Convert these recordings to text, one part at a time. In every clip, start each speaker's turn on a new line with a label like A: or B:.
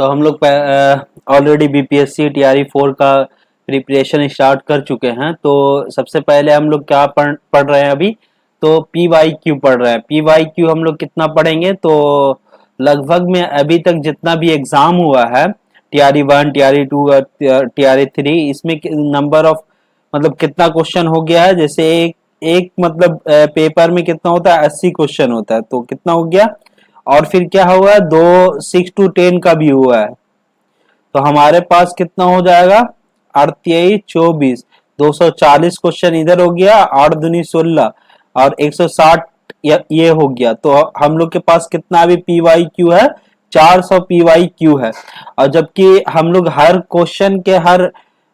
A: तो हम लोग ऑलरेडी बीपीएससी टीआरई 4 का प्रिपरेशन स्टार्ट कर चुके हैं। तो सबसे पहले हम लोग क्या पढ़ रहे हैं अभी, तो पी वाई क्यू पढ़ रहे हैं। पी वाई क्यू हम लोग कितना पढ़ेंगे, तो लगभग में अभी तक जितना भी एग्जाम हुआ है टीआरई 1 टीआरई 2 और टीआरई 3, इसमें नंबर ऑफ मतलब कितना क्वेश्चन हो गया है। जैसे एक एक मतलब पेपर में कितना होता है, 80 क्वेश्चन होता है, तो कितना हो गया। और फिर क्या हुआ, 6 to 10 का भी हुआ है, तो हमारे पास कितना हो जाएगा, 38 24 240 क्वेश्चन इधर हो गया, 8 दूनी 16 और 160 ये हो गया। तो हम लोग के पास कितना अभी पी वाई क्यू है, 400 पी वाई क्यू है। और जबकि हम लोग हर क्वेश्चन के हर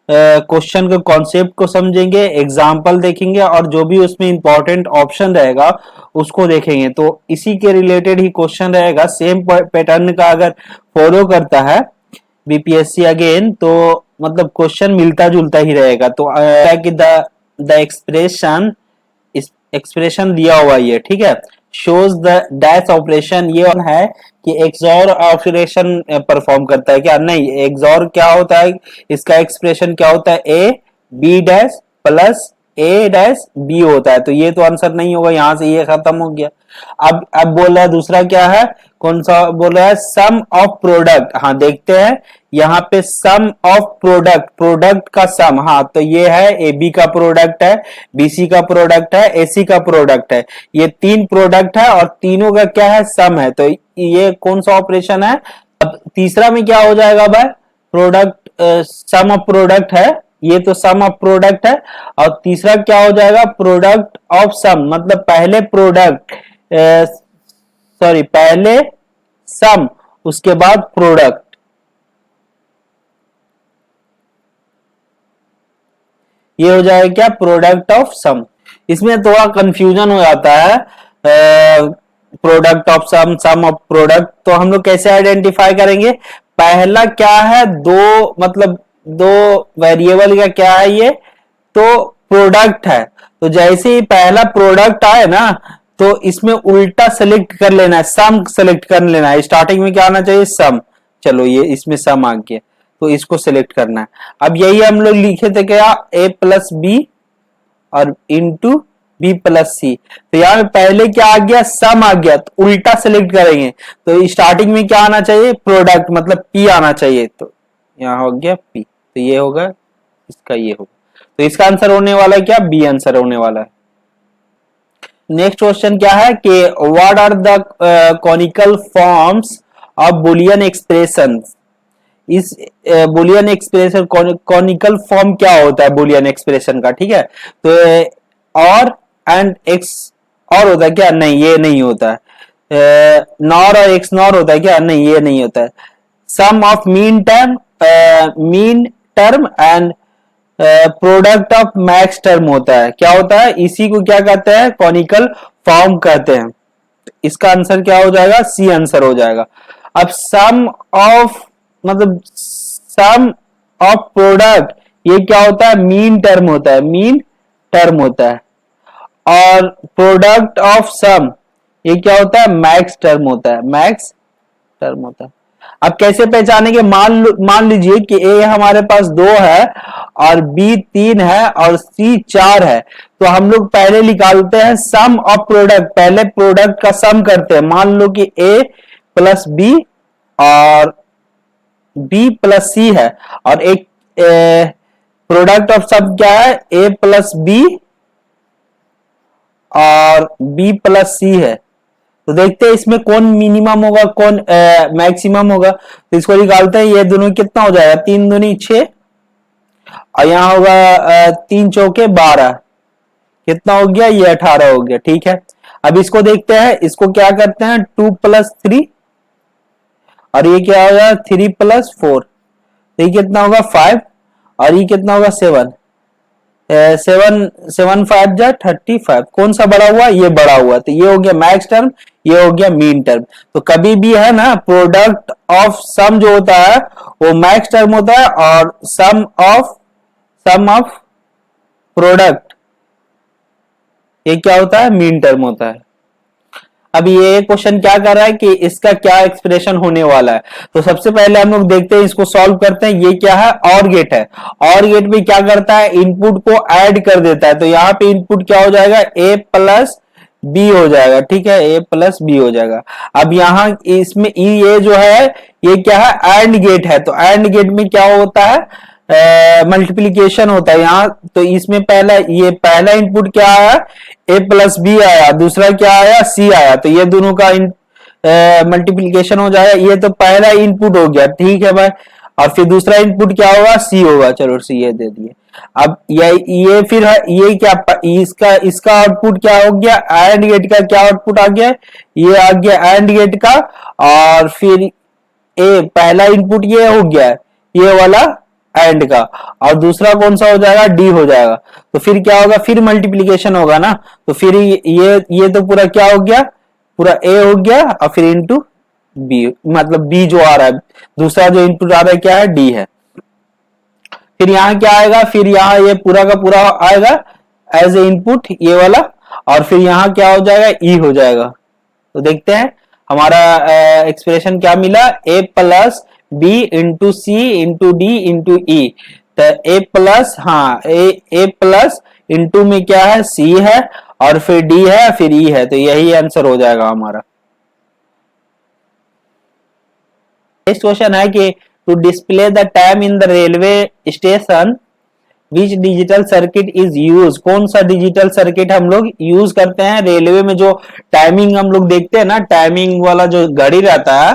A: क्वेश्चन के कॉन्सेप्ट को समझेंगे, एग्जाम्पल देखेंगे और जो भी उसमें इंपॉर्टेंट ऑप्शन रहेगा उसको देखेंगे। तो इसी के रिलेटेड ही क्वेश्चन रहेगा, सेम पैटर्न का अगर फॉलो करता है बीपीएससी अगेन, तो मतलब क्वेश्चन मिलता जुलता ही रहेगा। तो कि द एक्सप्रेशन एक्सप्रेशन दिया हुआ ये ठीक है, शोज द डैश ऑपरेशन, ये है कि एक्सॉर ऑपरेशन परफॉर्म करता है क्या, नहीं। एक्सॉर क्या होता है, इसका एक्सप्रेशन क्या होता है, A B dash plus A dash B होता है। तो ये तो आंसर नहीं होगा, यहां से ये खत्म हो गया। अब बोल रहा है दूसरा क्या है, कौन सा बोल रहा है, सम ऑफ प्रोडक्ट। हाँ देखते हैं यहाँ पे, सम ऑफ प्रोडक्ट, प्रोडक्ट का सम। हाँ तो ये है ए बी का प्रोडक्ट है, बीसी का प्रोडक्ट है, एसी का प्रोडक्ट है। ये 3 प्रोडक्ट है और तीनों का क्या है, सम है। तो ये कौन सा ऑपरेशन है। अब तीसरा में क्या हो जाएगा भाई, प्रोडक्ट सम ऑफ प्रोडक्ट है, ये तो सम ऑफ प्रोडक्ट है। और तीसरा क्या हो जाएगा, प्रोडक्ट ऑफ सम, मतलब पहले प्रोडक्ट सॉरी पहले सम उसके बाद प्रोडक्ट, ये हो जाएगा क्या, प्रोडक्ट ऑफ सम। इसमें थोड़ा कंफ्यूजन हो जाता है, product of sum, sum of product. तो हम लोग कैसे आइडेंटिफाई करेंगे, पहला क्या है, दो मतलब दो वेरिएबल का क्या है ये, तो प्रोडक्ट है। तो जैसे ही पहला प्रोडक्ट आए ना, तो इसमें उल्टा सेलेक्ट कर लेना है, सम सेलेक्ट कर लेना है। स्टार्टिंग में क्या आना चाहिए, सम। चलो ये इसमें सम आ गया, तो इसको सेलेक्ट करना है। अब यही हम लोग लिखे थे क्या, ए प्लस बी और इंटू बी प्लस सी। तो यहाँ पे पहले क्या आ गया, सम आ गया, तो उल्टा सेलेक्ट करेंगे। तो स्टार्टिंग में क्या आना चाहिए, प्रोडक्ट मतलब पी आना चाहिए। तो यहाँ हो गया पी, तो ये होगा इसका, ये होगा। तो इसका आंसर होने वाला है क्या, बी आंसर होने वाला है। नेक्स्ट क्वेश्चन क्या है कि what are the canonical forms of Boolean expression. इस बुलियन एक्सप्रेशन कॉनिकल फॉर्म क्या होता है बुलियन एक्सप्रेशन का, ठीक है। तो और एंड एक्स और होता है क्या, नहीं ये नहीं होता है। नॉर और एक्स नॉर होता है क्या, नहीं ये नहीं होता है। Sum of min term and product of max term होता है, क्या होता है, इसी को क्या कहते हैं, कॉनिकल फॉर्म कहते हैं। इसका आंसर क्या हो जाएगा, सी आंसर हो जाएगा। अब सम ऑफ मतलब सम ऑफ प्रोडक्ट, ये क्या होता है, मीन टर्म होता है, मीन टर्म होता है। और प्रोडक्ट ऑफ सम, ये क्या होता है, मैक्स टर्म होता है, मैक्स टर्म होता है। अब कैसे पहचानेंगे, मान लीजिए कि ए हमारे पास 2 है और बी 3 है और सी 4 है। तो हम लोग पहले निकालते हैं सम ऑफ प्रोडक्ट, पहले प्रोडक्ट का सम करते हैं। मान लो कि ए प्लस बी और बी प्लस सी है, और एक प्रोडक्ट ऑफ सम क्या है, ए प्लस बी और बी प्लस सी है। तो देखते हैं इसमें कौन मिनिमम होगा, कौन मैक्सिमम होगा। तो इसको निकालते हैं, ये दोनों कितना हो जाएगा, 3 दूनी 6 और यहाँ होगा 3 चौके 12, कितना हो गया, ये 18 हो गया, ठीक है। अब इसको देखते हैं, इसको क्या करते हैं, 2 प्लस 3 और ये क्या होगा 3 प्लस 4, तो ये कितना होगा 5 और ये कितना होगा 7, 7 5 जा 35। कौन सा बड़ा हुआ, ये बड़ा हुआ। तो ये हो गया मैक्स टर्म, ये हो गया मीन टर्म। तो कभी भी है ना, प्रोडक्ट ऑफ सम जो होता है वो मैक्स टर्म होता है, और सम ऑफ प्रोडक्ट ये क्या होता है, मीन टर्म होता है। अब ये क्वेश्चन क्या कर रहा है कि इसका क्या एक्सप्रेशन होने वाला है। तो सबसे पहले हम लोग देखते हैं, इसको सॉल्व करते हैं। ये क्या है, और गेट है। और गेट में क्या करता है, इनपुट को ऐड कर देता है। तो यहाँ पे इनपुट क्या हो जाएगा, a प्लस बी हो जाएगा, ठीक है, a प्लस बी हो जाएगा। अब यहाँ इसमें ये जो है ये क्या है, एंड गेट है। तो एंड गेट में क्या होता है, मल्टीप्लीकेशन होता है यहाँ। तो इसमें पहला ये पहला इनपुट क्या आया, a प्लस बी आया, दूसरा क्या आया, c आया। तो ये दोनों का मल्टीप्लीकेशन हो जाएगा। ये तो पहला इनपुट हो गया, ठीक है भाई। और फिर दूसरा इनपुट क्या होगा, c होगा। चलो c ये दे दिए। अब ये फिर है, ये क्या, इसका इसका आउटपुट क्या हो गया, एंड गेट का क्या आउटपुट आ गया, ये आ गया एंड गेट का। और फिर ए पहला इनपुट ये हो गया, ये वाला एंड का, और दूसरा कौन सा हो जाएगा, डी हो जाएगा। तो फिर क्या होगा, फिर मल्टीप्लीकेशन होगा ना। तो फिर ये तो पूरा क्या हो गया, पूरा ए हो गया, और फिर इंटू बी, मतलब बी जो आ रहा है, दूसरा जो इनपुट आ रहा है क्या है, डी है। फिर यहाँ क्या आएगा, फिर यहाँ ये पूरा का पूरा आएगा एज ए इनपुट ये वाला, और फिर यहाँ क्या हो जाएगा, ई हो जाएगा। तो देखते हैं हमारा एक्सप्रेशन क्या मिला, ए प्लस बी इंटू सी इंटू डी इंटू ई। तो ए प्लस, हाँ ए प्लस इंटू में क्या है, सी है, और फिर डी है, फिर ई है। तो यही आंसर हो जाएगा हमारा। नेक्स्ट क्वेश्चन है कि to display the time in the railway station which digital circuit is use. कौन सा डिजिटल सर्किट हम लोग यूज करते हैं रेलवे में, जो टाइमिंग हम लोग देखते हैं ना, टाइमिंग वाला जो घड़ी रहता है,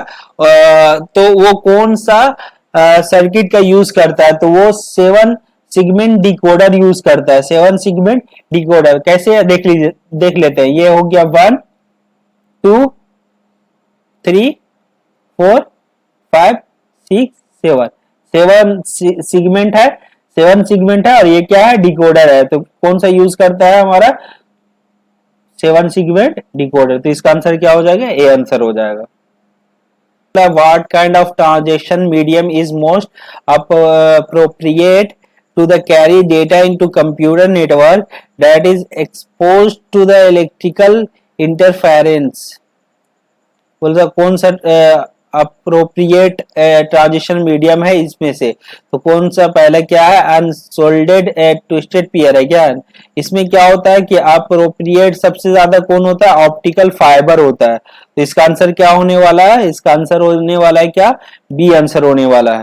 A: तो वो कौन सा सर्किट का यूज करता है। तो वो 7 सिगमेंट डिकोडर यूज करता है। 7 सिगमेंट डिकोडर कैसे, देख लेते हैं। ये हो गया 1 2 3 4 5 6 7, 7 सिगमेंट है, 7 सिगमेंट है, और ये क्या है, डिकोडर है। तो कौन सा यूज करता है हमारा, 7 सिगमेंट डिकोडर। तो इसका आंसर क्या हो जाएगा, ए आंसर हो जाएगा। What kind of transaction medium is most appropriate to the carry data into computer network that is exposed to the electrical interference। बोलता कौन सा अप्रोप्रिएट ट्रांजिशन मीडियम है इसमें से। तो कौन सा पहला क्या है, अनसोल्डेड ट्विस्टेड पेयर है क्या। इसमें क्या होता है कि अप्रोप्रिएट सबसे ज्यादा कौन होता है, ऑप्टिकल फाइबर होता है। तो इसका आंसर क्या होने वाला है, इसका आंसर होने वाला है क्या, बी आंसर होने वाला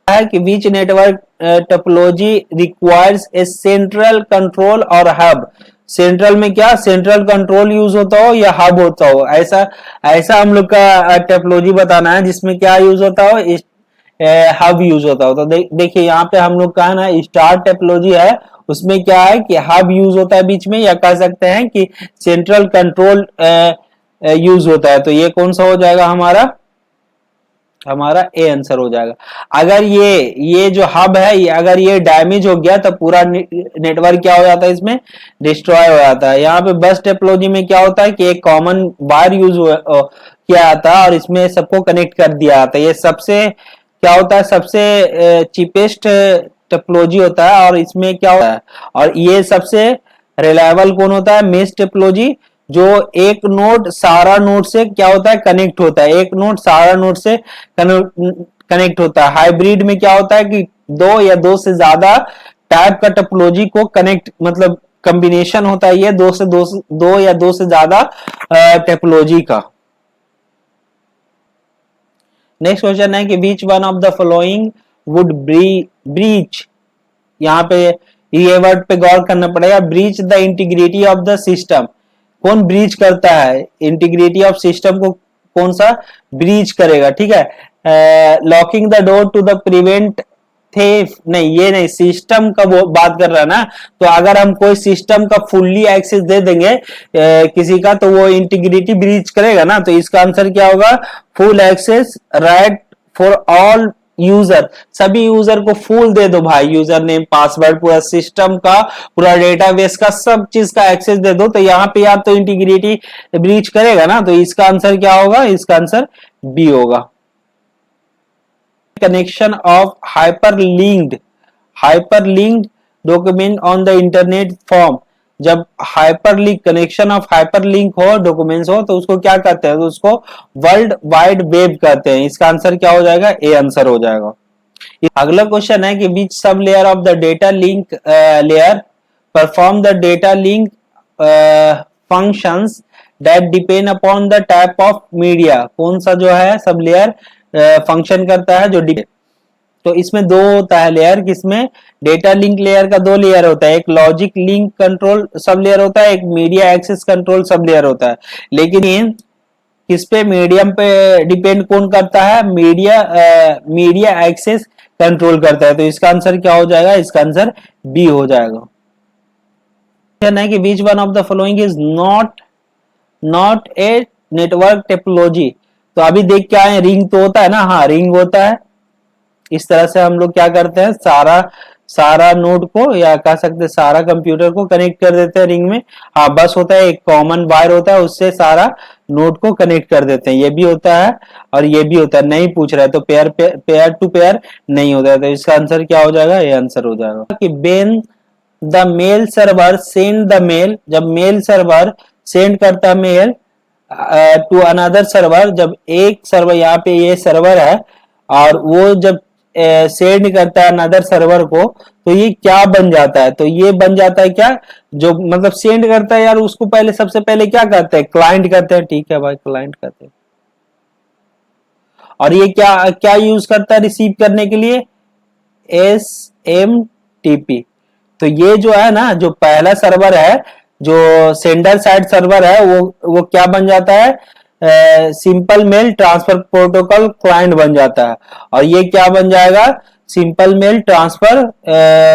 A: है कि which network topology requires a central control और हब। सेंट्रल में क्या, सेंट्रल कंट्रोल यूज होता हो या हब होता हो, ऐसा ऐसा हम लोग का टोपोलॉजी बताना है जिसमें क्या यूज होता हो, हब यूज होता हो। तो देखिए यहाँ पे हम लोग का ना स्टार टोपोलॉजी है, उसमें क्या है कि हब यूज होता है बीच में, या कह सकते हैं कि सेंट्रल कंट्रोल यूज होता है। तो ये कौन सा हो जाएगा हमारा ए आंसर हो जाएगा। अगर ये जो हब है, अगर ये डैमेज हो गया तो पूरा नेटवर्क क्या हो जाता है, इसमें डिस्ट्रॉय हो जाता है। यहाँ पे बस टोपोलॉजी में क्या होता है कि एक कॉमन वायर यूज किया जाता है और इसमें सबको कनेक्ट कर दिया जाता है। ये सबसे क्या होता है, सबसे चीपेस्ट टोपोलॉजी होता है, और इसमें क्या होता है, और ये सबसे रिलायबल कौन होता है, मेश टोपोलॉजी, जो एक नोड सारा नोड से क्या होता है, कनेक्ट होता है। एक नोड सारा नोड से कनेक्ट होता है। हाइब्रिड में क्या होता है कि 2 या 2 से ज्यादा टाइप का टोपोलॉजी को कनेक्ट, मतलब कॉम्बिनेशन होता है ये 2 या 2 से ज्यादा टोपोलॉजी का। नेक्स्ट क्वेश्चन है कि which one of the following would breach, यहाँ पे ये वर्ड पे गौर करना पड़ेगा, breach the integrity of the system. कौन ब्रीच करता है, इंटीग्रिटी ऑफ सिस्टम को कौन सा ब्रीच करेगा, ठीक है। Locking the door to the prevent theft, नहीं ये नहीं, सिस्टम का वो बात कर रहा है ना। तो अगर हम कोई सिस्टम का फुल्ली एक्सेस दे देंगे किसी का, तो वो इंटीग्रिटी ब्रीच करेगा ना। तो इसका आंसर क्या होगा, full access right for all user. सभी यूजर को फुल दे दो भाई, यूजर नेम पासवर्ड पूरा सिस्टम का, पूरा डेटाबेस का, सब चीज का एक्सेस दे दो। तो यहाँ पे आप तो इंटीग्रिटी ब्रीच करेगा ना। तो इसका आंसर क्या होगा, इसका आंसर बी होगा। Connection of hyperlinked document on the internet form. जब हाइपरलिंक कनेक्शन ऑफ हाइपरलिंक हो डॉक्यूमेंट्स हो तो उसको क्या कहते हैं, तो उसको वर्ल्ड वाइड वेब कहते हैं। इसका आंसर क्या हो जाएगा, ए आंसर हो जाएगा। अगला क्वेश्चन है कि which sub layer of the data link layer perform the data link functions that depend upon the type of media. कौन सा जो है सब लेयर फंक्शन करता है जो तो इसमें दो होता है लेयर, किसमें, डेटा लिंक लेयर का दो लेयर होता है, एक logic link control sub layer होता है, एक media access control sub layer होता है। लेकिन किस पे, मीडियम पे डिपेंड कौन करता है, मीडिया एक्सेस कंट्रोल करता है। तो इसका आंसर क्या हो जाएगा, इसका आंसर बी हो जाएगा। है कि which one of the following is not a network technology. तो अभी देख के आए, रिंग तो होता है ना, हाँ रिंग होता है। इस तरह से हम लोग क्या करते हैं, सारा नोड को या कह सकते हैं सारा कंप्यूटर को कनेक्ट कर देते हैं रिंग में। हाँ बस होता है, एक कॉमन वायर होता है, उससे सारा नोड को कनेक्ट कर देते हैं। ये भी होता है और ये भी होता है। नहीं पूछ रहा है तो पेयर टू पेयर नहीं होता है। तो इसका आंसर क्या हो जाएगा, ये आंसर हो जाएगा कि when the mail server send the mail, जब मेल सर्वर सेंड करता है मेल टू अनदर सर्वर, जब एक सर्वर, यहाँ पे ये सर्वर है और वो जब सेंड करता है अनदर सर्वर को, तो ये क्या बन जाता है, तो ये बन जाता है क्या, जो मतलब सेंड करता है यार उसको पहले सबसे पहले क्या कहते हैं, क्लाइंट कहते हैं। ठीक है भाई, क्लाइंट कहते हैं। और ये क्या क्या यूज करता है रिसीव करने के लिए, SMTP। तो ये जो है ना, जो पहला सर्वर है, जो सेंडर साइड सर्वर है, वो क्या बन जाता है, simple mail transfer protocol client बन जाता है। और ये क्या बन जाएगा, simple mail transfer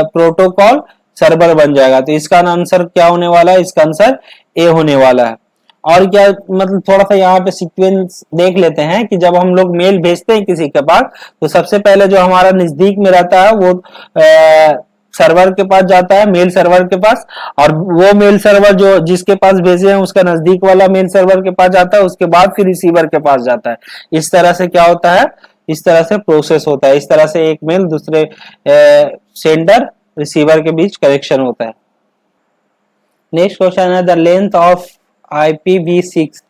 A: protocol server बन जाएगा। तो इसका आंसर क्या होने वाला है, इसका आंसर ए होने वाला है। और क्या, मतलब थोड़ा सा यहाँ पे सीक्वेंस देख लेते हैं कि जब हम लोग मेल भेजते हैं किसी के पास, तो सबसे पहले जो हमारा नजदीक में रहता है वो सर्वर के पास जाता है, मेल सर्वर के पास। और वो मेल सर्वर जो जिसके पास भेजे हैं उसका नजदीक वाला मेल सर्वर के पास जाता है, उसके बाद फिर रिसीवर के पास जाता है। इस तरह से क्या होता है, इस तरह से प्रोसेस होता है। इस तरह से एक मेल दूसरे सेंडर रिसीवर के बीच कनेक्शन होता है। नेक्स्ट क्वेश्चन है the length of IPv6।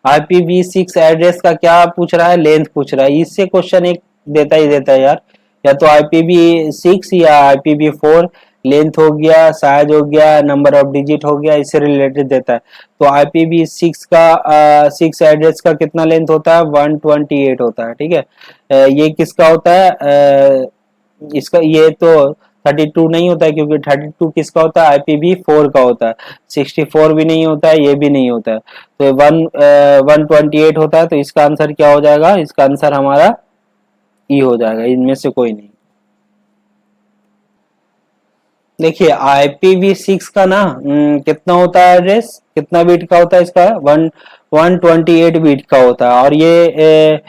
A: IPv6 address का क्या पूछ रहा है, लेंथ पूछ रहा है। इससे क्वेश्चन एक देता ही देता है यार, या तो IPv6 या IPv4 लेंथ हो गया, साइज हो गया, नंबर ऑफ डिजिट हो गया, इससे रिलेटेड देता है। तो IPv6 का 6 एड्रेस का कितना लेंथ होता है, 128 होता है। ठीक है, ये किसका होता है, इसका ये तो 32 नहीं होता है, क्योंकि 32 किसका होता है, IPv4 का होता है। 64 भी नहीं होता है, ये भी नहीं होता है। तो 128 होता है। तो इसका आंसर क्या हो जाएगा, इसका आंसर हमारा ई हो जाएगा, इनमें से कोई नहीं। देखिए IPv6 का ना कितना होता है एड्रेस, कितना बीट का होता है इसका, 128 बीट का होता है। और ये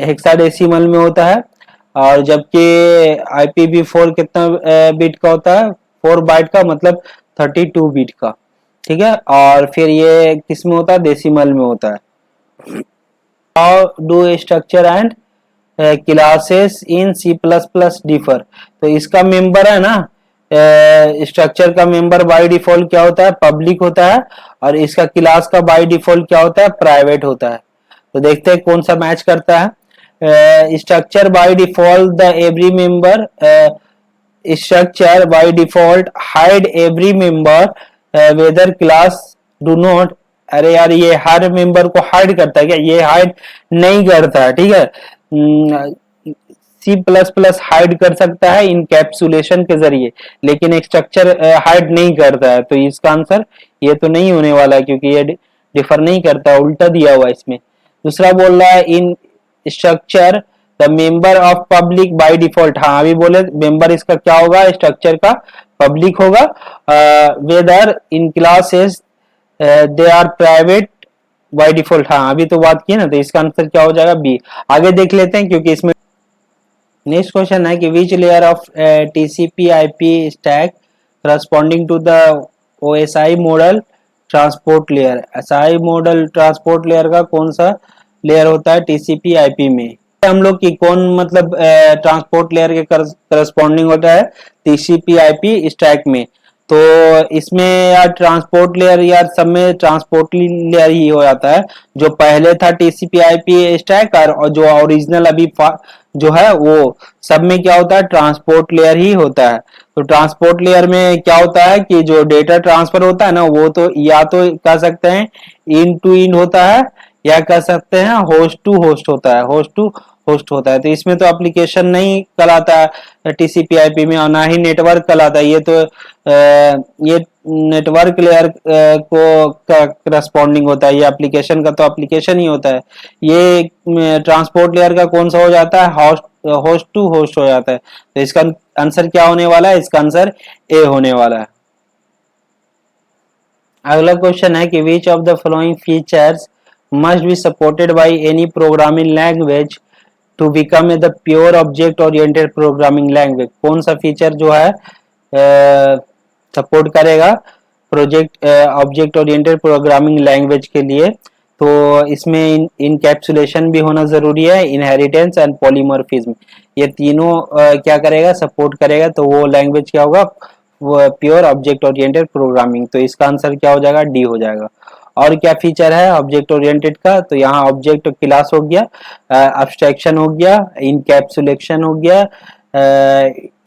A: हेक्साडेसिमल में होता है। और जबकि IPv4 कितना बीट का होता है, 4 बाइट का, मतलब 32 बीट का। ठीक है, और फिर ये किस में होता है, डेसिमल में होता है। How do structure and classes in C++ differ. तो इसका मेंबर है ना, स्ट्रक्चर का मेंबर बाय डिफॉल्ट क्या होता है, पब्लिक होता है। और इसका क्लास का बाय डिफॉल्ट क्या होता है, प्राइवेट होता है। तो देखते हैं कौन सा मैच करता है। Structure by default the every member, structure by default hide every member whether class do not. अरे यार, ये हर मेंबर को हाइड करता है क्या, ये हाइड नहीं करता है। ठीक है, C++ हाइड कर सकता है इनकैप्सुलेशन के जरिए, लेकिन एक स्ट्रक्चर हाइड नहीं करता है। तो इसका आंसर ये तो नहीं होने वाला है, क्योंकि ये डिफर नहीं करता, उल्टा दिया हुआ है इसमें। दूसरा बोल रहा है इन structure the member of public bye default. हाँ अभी बोले मेंबर इसका क्या होगा, स्ट्रक्चर का पब्लिक होगा। Whether in classes they are private by default. हाँ अभी तो बात की ना, तो इसका आंसर क्या हो जाएगा, बी। आगे देख लेते हैं, क्योंकि इसमें नेक्स्ट क्वेश्चन है कि which layer of TCP/IP stack corresponding to the OSI model transport layer. SI model transport layer का कौन सा लेयर होता है TCP/IP में, हम लोग की कौन मतलब ट्रांसपोर्ट लेयर के करस्पॉन्डिंग होता है TCP/IP स्टैक में। तो इसमें यार ट्रांसपोर्ट लेयर, यार सब में ट्रांसपोर्ट लेयर ही हो जाता है। जो पहले था TCP/IP स्टैक और जो ओरिजिनल अभी जो है वो सब में क्या होता है, ट्रांसपोर्ट लेयर ही होता है। तो ट्रांसपोर्ट लेयर में क्या होता है कि जो डेटा ट्रांसफर होता है ना, वो तो या तो कह सकते हैं इन टू इन होता है, या कह सकते हैं होस्ट टू होस्ट होता है, होस्ट टू होस्ट होता है। तो इसमें तो एप्लीकेशन नहीं कहलाता है TCP/IP में, और ना ही नेटवर्क कहलाता है। ये तो ये नेटवर्क लेयर को करस्पॉन्डिंग होता है, ये एप्लीकेशन का तो एप्लीकेशन ही होता है। ये ट्रांसपोर्ट लेयर का कौन सा हो जाता है, होस्ट टू होस्ट हो जाता है। तो इसका आंसर क्या होने वाला है, इसका आंसर ए होने वाला है। अगला क्वेश्चन है कि which of the following features must be supported by any programming language to become the pure object oriented programming language. कौन सा फीचर जो है सपोर्ट करेगा project object oriented programming language के लिए? तो इसमें इनकैप्सुलेशन भी होना जरूरी है, इनहेरिटेंस एंड पॉलीमॉर्फिज्म, ये तीनों क्या करेगा, सपोर्ट करेगा। तो वो लैंग्वेज क्या होगा, वो प्योर ऑब्जेक्ट ओरिएंटेड प्रोग्रामिंग। तो इसका आंसर क्या हो जाएगा, डी हो जाएगा। और क्या फीचर है ऑब्जेक्ट ओरिएंटेड का, तो यहाँ ऑब्जेक्ट क्लास हो गया, अब्स्ट्रैक्शन हो गया, इनकैप्सुलेशन हो गया,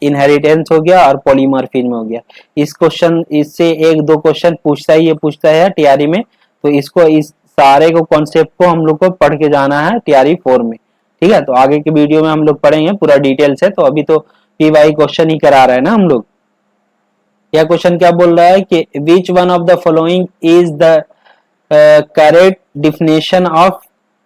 A: इनहेरिटेंस हो गया, और पॉलीमॉर्फिज्म हो गया। इस क्वेश्चन इससे एक दो क्वेश्चन पूछता है टीआरई में। तो इसको इस सारे को कॉन्सेप्ट को हम लोग को पढ़ के जाना है टीआरई 4 में, ठीक है। तो आगे के वीडियो में हम लोग पढ़ेंगे पूरा डिटेल से। तो अभी तो पीवाई क्वेश्चन ही करा रहे हैं ना हम लोग। यह क्वेश्चन क्या बोल रहा है कि which one of the following is the correct definition of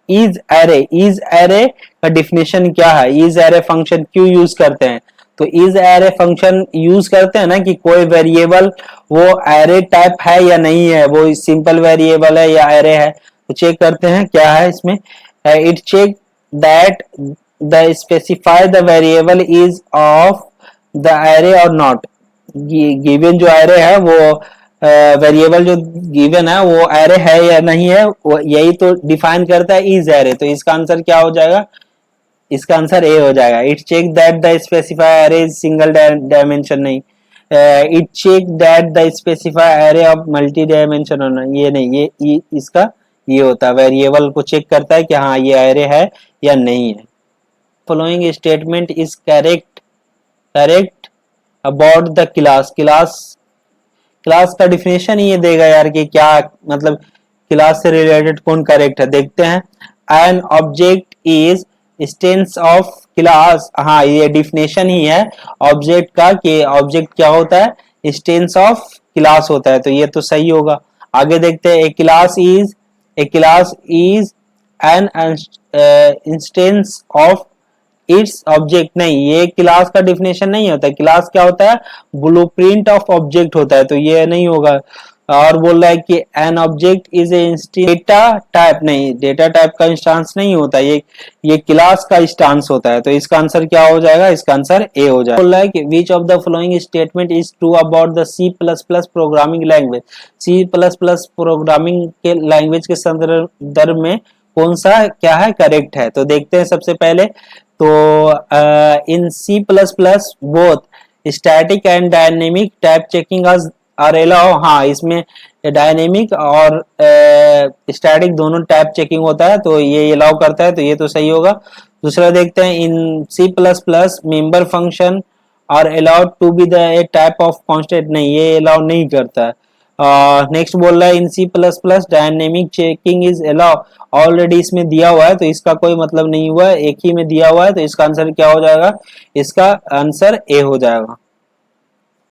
A: is array. Is array का डिफिनेशन क्या है, इज एरे फंक्शन क्यों यूज करते हैं? तो इज एरे फंक्शन यूज करते हैं ना कि कोई वेरिएबल वो एरे टाइप है या नहीं है, वो सिंपल वेरिएबल है या एरे है। तो चेक करते हैं क्या है इसमें। It check that the specify the variable is of the array और नॉट। गिवन जो एरे है वो वेरिएबल जो गिवन है वो एरे है या नहीं है, वो यही तो डिफाइन करता है इज एरे। तो इसका आंसर क्या हो जाएगा, इसका आंसर ए हो जाएगा। It check that the specify array is single dimension, नहीं। It check that the specify array of multi dimension होना, ये नहीं, ये इसका ये होता है, वेरिएबल को चेक करता है कि हाँ ये एरे है या नहीं है। Following statement is correct about the class. Class का डिफिनेशन ये देगा यार कि क्या मतलब क्लास से रिलेटेड कौन करेक्ट है, देखते हैं। An object is instance of class, हाँ ये डिफिनेशन ही है ऑब्जेक्ट का कि ऑब्जेक्ट क्या होता है, इंस्टेंस ऑफ क्लास होता है। तो ये तो सही होगा। आगे देखते हैं, a class is an instance of its object, नहीं ये क्लास का डिफिनेशन नहीं होता है। क्लास क्या होता है, ब्लूप्रिंट ऑफ ऑब्जेक्ट होता है, तो ये नहीं होगा। और बोल रहा है कि an object is a data type, नहीं डेटा टाइप का इंस्टांस नहीं होता, ये क्लास का इंस्टांस होता है। तो इसका आंसर क्या हो जाएगा, इसका आंसर ए हो जाएगा। बोल रहा है कि which of the following statement is true about the C++ programming language. C++ programming के लैंग्वेज के संदर्भ में कौन सा क्या है, करेक्ट है। तो देखते हैं सबसे पहले। तो in C++ both static and dynamic type checking are allow, हाँ इसमें डायनेमिक और स्टैटिक दोनों टाइप चेकिंग होता है, तो ये अलाउ करता है, तो ये तो सही होगा। दूसरा देखते हैं, in C++ member function are allowed to be the a type of constant, नहीं ये अलाउ नहीं करता है। नेक्स्ट बोल रहा है इन C++ dynamic checking is allow, already इसमें दिया हुआ है तो इसका कोई मतलब नहीं हुआ है, एक ही में दिया हुआ है, तो इसका आंसर क्या हो जाएगा, इसका आंसर ए हो जाएगा।